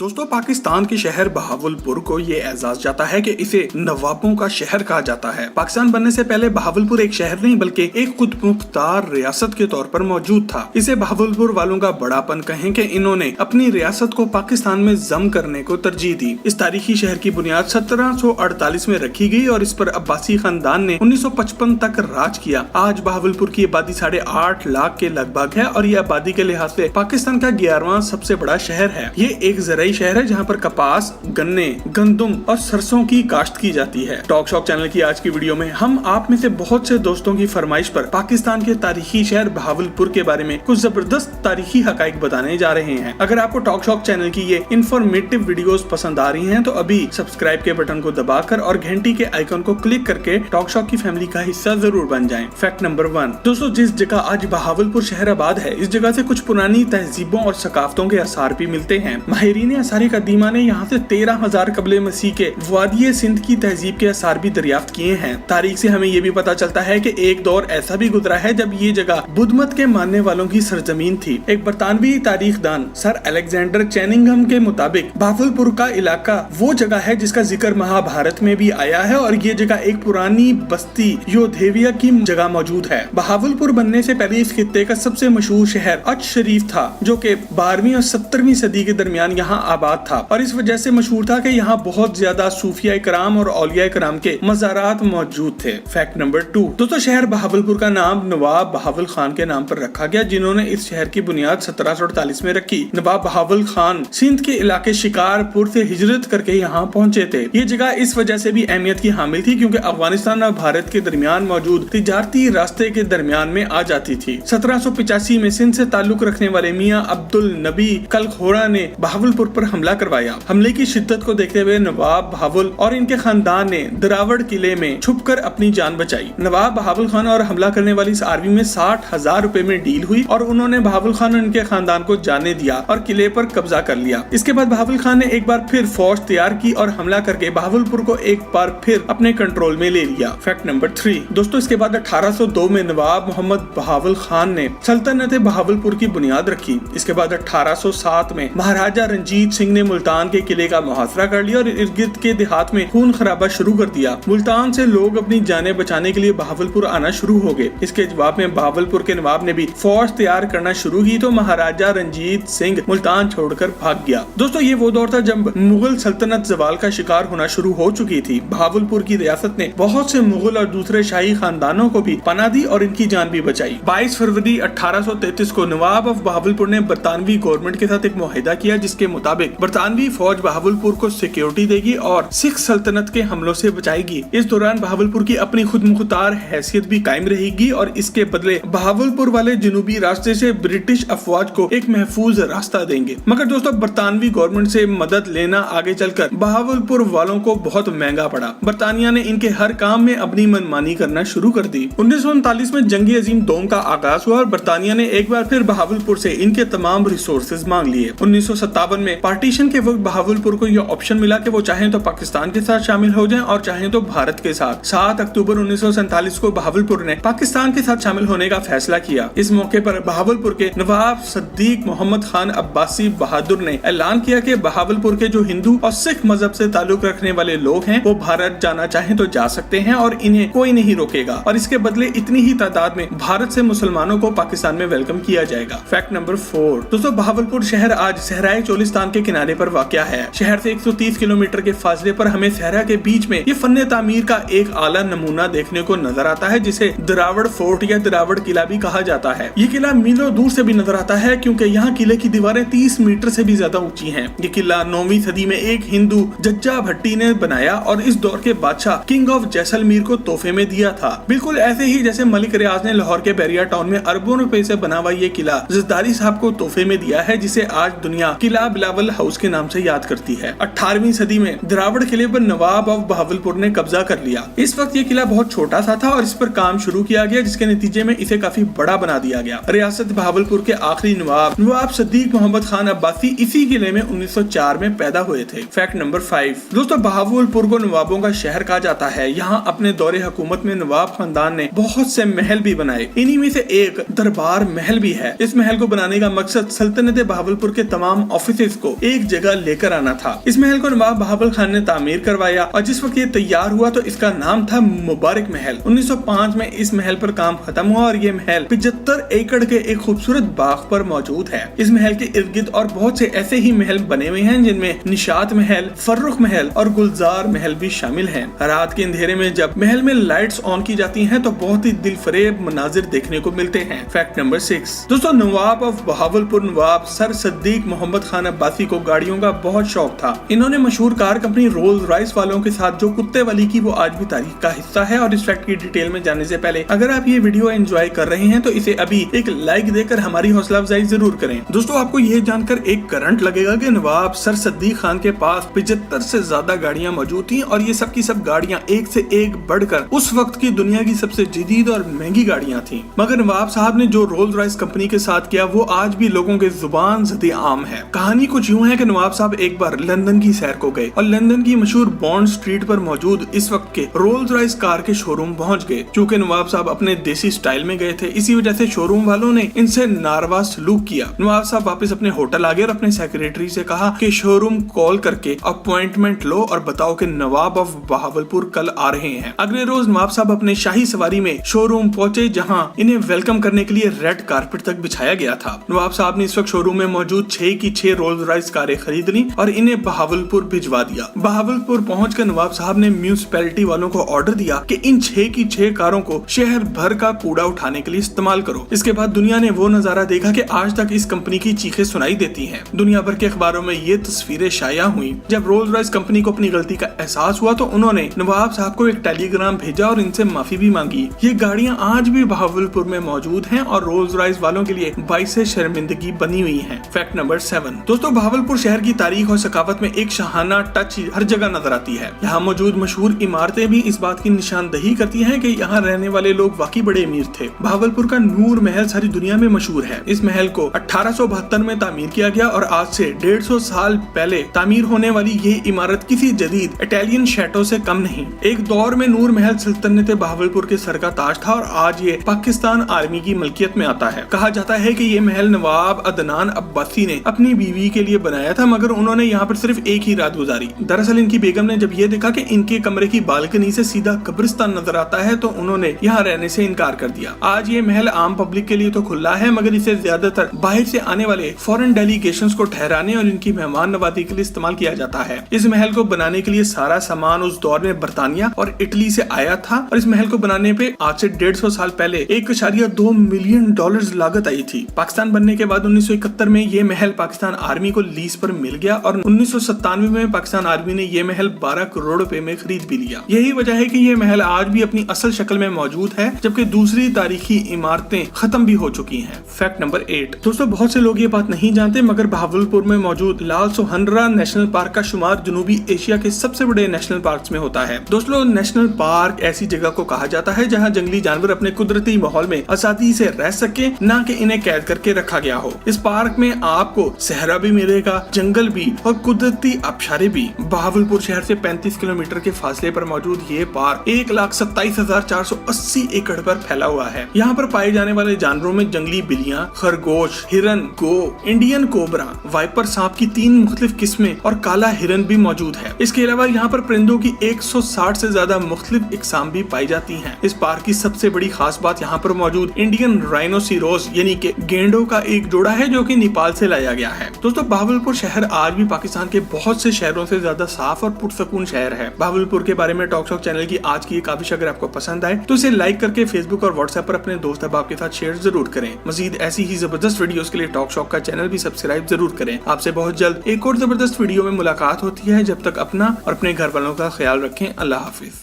दोस्तों, पाकिस्तान के शहर बहावलपुर को ये एजाज जाता है कि इसे नवाबों का शहर कहा जाता है। पाकिस्तान बनने से पहले बहावलपुर एक शहर नहीं बल्कि एक खुद मुख्तार रियासत के तौर पर मौजूद था। इसे बहावलपुर वालों का बड़ापन कहें कि इन्होंने अपनी रियासत को पाकिस्तान में जम करने को तरजीह दी। इस तारीखी शहर की बुनियाद 1748 में रखी गई और इस पर अब्बासी खानदान ने 1955 तक राज किया। आज बहावलपुर की आबादी 8.5 लाख के लगभग है और ये आबादी के लिहाज से पाकिस्तान का 11वां सबसे बड़ा शहर है। ये एक ज़राई शहर है जहाँ पर कपास, गन्ने, गंदुम और सरसों की काश्त की जाती है। टॉक शॉक चैनल की आज की वीडियो में हम आप में से बहुत से दोस्तों की फरमाइश पर पाकिस्तान के तारीखी शहर बहावलपुर के बारे में कुछ जबरदस्त तारीखी हकाइक बताने जा रहे हैं। अगर आपको टॉक शॉक चैनल की ये इन्फॉर्मेटिव वीडियोस पसंद आ रही हैं तो अभी सब्सक्राइब के बटन को दबाकर और घंटी के आइकन को क्लिक करके टॉक शॉक की फैमिली का हिस्सा जरूर बन जाएं। फैक्ट नंबर 1 दोस्तों, जिस जगह आज बहावलपुर शहर आबाद है इस जगह से कुछ पुरानी तहजीबों और सकाफतों के आसार भी मिलते हैं। माहिरीन आसारी कदीमा ने यहाँ से 13,000 कबले मसीह के वादिये सिंध की तहजीब के आसार भी दरियाफ्त किए हैं। तारीख से हमें ये भी पता चलता है कि एक दौर ऐसा भी गुजरा है जब ये जगह बुद्ध मत के मानने वालों की सरजमीन थी। एक बरतानवी तारीखदान सर अलेक्जेंडर चैनिंगहम के मुताबिक बहावलपुर का इलाका वो जगह है जिसका जिक्र महाभारत में भी आया है और ये जगह एक पुरानी बस्ती योधेविया की जगह मौजूद है। बहावलपुर बनने से पहले इस खित्ते का सबसे मशहूर शहर अच शरीफ था जो कि 12वीं और 17वीं सदी के दरमियान यहाँ आबाद था और इस वजह से मशहूर था कि यहाँ बहुत ज्यादा सूफिया कराम और औलिया कराम के मज़ारात मौजूद थे। फैक्ट नंबर 2 दोस्तों, शहर बहावलपुर का नाम नवाब बहावल खान के नाम पर रखा गया जिन्होंने इस शहर की बुनियाद 1748 में रखी। नवाब बहावल खान सिंध के इलाके शिकारपुर से हिजरत करके यहाँ पहुँचे थे। ये जगह इस वजह से भी अहमियत की हामिल थी क्योंकि अफगानिस्तान और भारत के दरमियान मौजूद तिजारती रास्ते के दरमियान में आ जाती थी। 1785 में सिंध से ताल्लुक रखने वाले मियाँ अब्दुल नबी कलखोड़ा ने बहावलपुर पर हमला करवाया। हमले की शिद्दत को देखते हुए नवाब बहावल और इनके खानदान ने दरावड़ किले में छुपकर अपनी जान बचाई। नवाब बहावल खान और हमला करने वाली इस आर्मी में 60,000 रुपए में डील हुई और उन्होंने बहावल खान और इनके खानदान को जाने दिया और किले पर कब्जा कर लिया। इसके बाद बहावल खान ने एक बार फिर फौज तैयार की और हमला करके बहावलपुर को एक बार फिर अपने कंट्रोल में ले लिया। फैक्ट नंबर 3 दोस्तों, इसके बाद 1802 में नवाब मोहम्मद बहावल खान ने सल्तनत बहावलपुर की बुनियाद रखी। इसके बाद 1807 में महाराजा रंजीत सिंह ने मुल्तान के किले का मुहासरा कर लिया और इर्द गिर्द के देहात में खून खराबा शुरू कर दिया। मुल्तान से लोग अपनी जानें बचाने के लिए बहावलपुर आना शुरू हो गए। इसके जवाब में बहावलपुर के नवाब ने भी फौज तैयार करना शुरू की तो महाराजा रंजीत सिंह मुल्तान छोड़कर भाग गया। दोस्तों, ये वो दौर था जब मुगल सल्तनत जवाल का शिकार होना शुरू हो चुकी थी। बहावलपुर की रियासत ने बहुत से मुगल और दूसरे शाही खानदानों को भी पनाह दी और इनकी जान भी बचाई। 22 फरवरी 1833 को नवाब ऑफ बहावलपुर ने बरतानवी गवर्नमेंट के साथ एक मुआहिदा किया जिसके मुताबिक बरतानवी फौज बहावलपुर को सिक्योरिटी देगी और सिख सल्तनत के हमलों से बचाएगी। इस दौरान बहावलपुर की अपनी खुद मुख्तार हैसियत भी कायम रहेगी और इसके बदले बहावलपुर वाले जनूबी रास्ते से ब्रिटिश अफवाज को एक महफूज रास्ता देंगे। मगर दोस्तों, बरतानवी गवर्नमेंट से मदद लेना आगे चलकर बहावलपुर वालों को बहुत महंगा पड़ा। बरतानिया ने इनके हर काम में अपनी मनमानी करना शुरू कर दी। 1939 में जंग अजीम दोम का आगाज हुआ और बरतानिया ने एक बार फिर बहावलपुर से इनके तमाम रिसोर्सेज मांग लिए। 1957 में पार्टीशन के वक्त बहावलपुर को यह ऑप्शन मिला कि वो चाहें तो पाकिस्तान के साथ शामिल हो जाएं और चाहें तो भारत के साथ। 7 अक्टूबर 1947 को बहावलपुर ने पाकिस्तान के साथ शामिल होने का फैसला किया। इस मौके पर बहावलपुर के नवाब सद्दीक मोहम्मद खान अब्बासी बहादुर ने ऐलान किया कि बहावलपुर के जो हिंदू और सिख मजहब से ताल्लुक रखने वाले लोग हैं वो भारत जाना चाहें तो जा सकते हैं और इन्हें कोई नहीं रोकेगा और इसके बदले इतनी ही तादाद में भारत से मुसलमानों को पाकिस्तान में वेलकम किया जाएगा। फैक्ट नंबर 4 दोस्तों, बहावलपुर शहर आज सहराए चोलिस्तान के किनारे पर वाक़या है। शहर से 130 किलोमीटर के फासले पर हमें सहरा के बीच में ये फन्ने तामीर का एक आला नमूना देखने को नजर आता है जिसे दरावड़ फोर्ट या दरावड़ किला भी कहा जाता है। ये किला मीलों दूर से भी नजर आता है क्योंकि यहाँ किले की दीवारें 30 मीटर से भी ज्यादा ऊंची हैं। ये किला 9वीं सदी में एक हिंदू जज्जा भट्टी ने बनाया और इस दौर के बादशाह किंग ऑफ जैसलमेर को तोहफे में दिया था। बिल्कुल ऐसे ही जैसे मलिक रियाज ने लाहौर के बैरिया टाउन में अरबों रुपए से बना हुआ ये किला जरदारी साहब को तोहफे में दिया है जिसे आज दुनिया किला बिलावल हाउस के नाम से याद करती है। 18वीं सदी में दरावड़ किले पर नवाब ऑफ बहावलपुर ने कब्जा कर लिया। इस वक्त ये किला बहुत छोटा सा था और इस पर काम शुरू किया गया जिसके नतीजे में इसे काफी बड़ा बना दिया गया। रियासत बहावलपुर के आखिरी नवाब सद्दीक मोहम्मद खान अब्बासी इसी किले में 1904 में पैदा हुए थे। फैक्ट नंबर 5 दोस्तों, बहावलपुर को नवाबों का शहर कहा जाता है। यहाँ अपने दौरे हुकूमत में नवाब खानदान ने बहुत से महल भी बनाए। इन्हीं में से एक दरबार महल भी है। इस महल को बनाने का मकसद सल्तनत बहावलपुर के तमाम ऑफिसेज को को एक जगह लेकर आना था। इस महल को नवाब बहावल खान ने तामीर करवाया और जिस वक्त ये तैयार हुआ तो इसका नाम था मुबारक महल। 1905 में इस महल पर काम खत्म हुआ और ये महल 75 एकड़ के एक खूबसूरत बाग पर मौजूद है। इस महल के इर्द गिर्द और बहुत से ऐसे ही महल बने हुए हैं जिनमें निशात महल, फर्रुख महल और गुलजार महल भी शामिल हैं। रात के अंधेरे में जब महल में लाइट्स ऑन की जाती हैं तो बहुत ही दिलफरेब मनाजिर देखने को मिलते हैं। फैक्ट नंबर 6 दोस्तों, नवाब ऑफ बहावलपुर नवाब सर सद्दीक मोहम्मद खान अब्बासी को गाड़ियों का बहुत शौक था। इन्होंने मशहूर कार कंपनी रोल्स रॉयस वालों के साथ जो कुत्ते वाली की, वो आज भी तारीख का हिस्सा है। और इस फैक्ट की डिटेल में जाने से पहले अगर आप ये वीडियो एंजॉय कर रहे हैं तो इसे अभी एक लाइक देकर हमारी हौसला अफजाई जरूर करें। दोस्तों, आपको ये जानकर एक करंट लगेगा कि नवाब सर सद्दीक खान के पास 75 से ज्यादा गाड़ियां मौजूद थी और ये सब की सब गाड़ियां एक से एक बढ़कर उस वक्त की दुनिया की सबसे जदीद और महंगी गाड़ियां थी। मगर नवाब साहब ने जो रोल्स रॉयस कंपनी के साथ किया वो आज भी लोगों के जुबान ज़दे आम है। कहानी कुछ यूं है कि नवाब साहब एक बार लंदन की सैर को गए और लंदन की मशहूर बॉन्ड स्ट्रीट पर मौजूद इस वक्त के रोल्स रॉयस कार के शोरूम पहुंच गए। चूँकि नवाब साहब अपने देसी स्टाइल में गए थे, इसी वजह से शोरूम वालों ने इनसे नारवा सलूक किया। नवाब साहब वापस अपने होटल आ गए और अपने सेक्रेटरी से कहा कि शोरूम कॉल करके अपॉइंटमेंट लो और बताओ कि नवाब ऑफ बहावलपुर कल आ रहे हैं। अगले रोज नवाब साहब अपने शाही सवारी में शोरूम पहुंचे जहां इन्हें वेलकम करने के लिए रेड कारपेट तक बिछाया गया था। नवाब साहब ने इस वक्त शोरूम में मौजूद 6 की 6 रोल्स रॉयस कारें खरीद ली और इन्हें बहावलपुर भिजवा दिया। बहावलपुर पहुंचकर नवाब साहब ने म्यूनिसिपैलिटी वालों को ऑर्डर दिया कि इन 6 की 6 कारों को शहर भर का कूड़ा उठाने के लिए इस्तेमाल करो। इसके बाद दुनिया ने वो नजारा देखा कि आज तक इस कंपनी की चीखें सुनाई देती हैं। दुनिया भर के अखबारों में ये तस्वीरें शाया हुई। जब रोल्स रॉयस कंपनी को अपनी गलती का एहसास हुआ तो उन्होंने नवाब साहब को एक टेलीग्राम भेजा और इनसे माफी भी मांगी। ये गाड़ियां आज भी बहावलपुर में मौजूद हैं और रोल्स रॉयस वालों के लिए बाइस शर्मिंदगी बनी हुई है। फैक्ट नंबर 7 दोस्तों, बहावलपुर शहर की तारीख और सकाफत में एक शाहाना टच हर जगह नजर आती है। यहाँ मौजूद मशहूर इमारतें भी इस बात की निशानदही करती हैं कि यहाँ रहने वाले लोग वाकई बड़े अमीर थे। बहावलपुर का नूर महल सारी दुनिया में मशहूर है। इस महल को 1872 में तामीर किया गया और आज से 150 साल पहले तामीर होने वाली ये इमारत किसी जदीद इटालियन शैटो से कम नहीं। एक दौर में नूर महल सल्तनत बहावलपुर के सर का ताज था और आज ये पाकिस्तान आर्मी की मलकियत में आता है। कहा जाता है कि ये महल नवाब अदनान अब्बासी ने अपनी बीवी के लिए बनाया था, मगर उन्होंने यहाँ पर सिर्फ एक ही रात गुजारी। दरअसल इनकी बेगम ने जब ये देखा कि इनके कमरे की बालकनी से सीधा कब्रिस्तान नजर आता है तो उन्होंने यहाँ रहने से इनकार कर दिया। आज ये महल आम पब्लिक के लिए तो खुला है, मगर इसे ज्यादातर बाहर से आने वाले फॉरेन डेलीगेशंस को ठहराने और इनकी मेहमान नवाजी के लिए इस्तेमाल किया जाता है। इस महल को बनाने के लिए सारा सामान उस दौर में बर्तानिया और इटली से आया था और इस महल को बनाने पे आज से 150 साल पहले $1.2 मिलियन लागत आई थी। पाकिस्तान बनने के बाद 1971 में ये महल पाकिस्तान आर्मी को लीज पर मिल गया और 1997 में पाकिस्तान आर्मी ने ये महल 12 करोड़ रुपए में खरीद भी लिया। यही वजह है कि ये महल आज भी अपनी असल शक्ल में मौजूद है, जबकि दूसरी तारीखी इमारतें खत्म भी हो चुकी हैं। फैक्ट नंबर 8 दोस्तों, बहुत से लोग ये बात नहीं जानते, मगर बहावलपुर में मौजूद लाल सोहनरा नेशनल पार्क का शुमार जनूबी एशिया के सबसे बड़े नेशनल पार्क में होता है। दोस्तों, नेशनल पार्क ऐसी जगह को कहा जाता है जहाँ जंगली जानवर अपने कुदरती माहौल में आजादी से रह सके, ना कि इन्हें कैद करके रखा गया हो। इस पार्क में आपको सहरा भी मिलेगा, जंगल भी और कुदरती आबशारें भी। बहावलपुर शहर से 35 किलोमीटर के फासले पर मौजूद ये पार्क 1,27,480 एकड़ पर फैला हुआ है। यहाँ पर पाए जाने वाले जानवरों में जंगली बिल्लियाँ, खरगोश, हिरन, गो, इंडियन कोबरा, वाइपर सांप की 3 मुख्तलिफ किस्में और काला हिरन भी मौजूद है। इसके अलावा यहाँ पर परिंदों की 160 से ज्यादा मुख्तलिफ इकसाम भी पाई जाती हैं। इस पार्क की सबसे बड़ी खास बात यहाँ पर मौजूद इंडियन राइनोसिरोस यानी कि गेंडों का एक जोड़ा है जो कि नेपाल से लाया गया है। दोस्तों, बहावलपुर शहर आज भी पाकिस्तान के बहुत से शहरों से ज्यादा साफ और पुरसकून शहर है। बहावलपुर के बारे में टॉक शॉक चैनल की आज की काफिश अगर आपको पसंद आए तो इसे लाइक करके फेसबुक और व्हाट्सएप पर अपने दोस्त अहबाब के साथ शेयर जरूर करें। मजीद ऐसी ही जबरदस्त वीडियोस के लिए टॉक शॉक का चैनल भी सब्सक्राइब जरूर करें। आपसे बहुत जल्द एक और जबरदस्त वीडियो में मुलाकात होती है। जब तक अपना और अपने घर वालों का ख्याल रखें। अल्लाह हाफिज।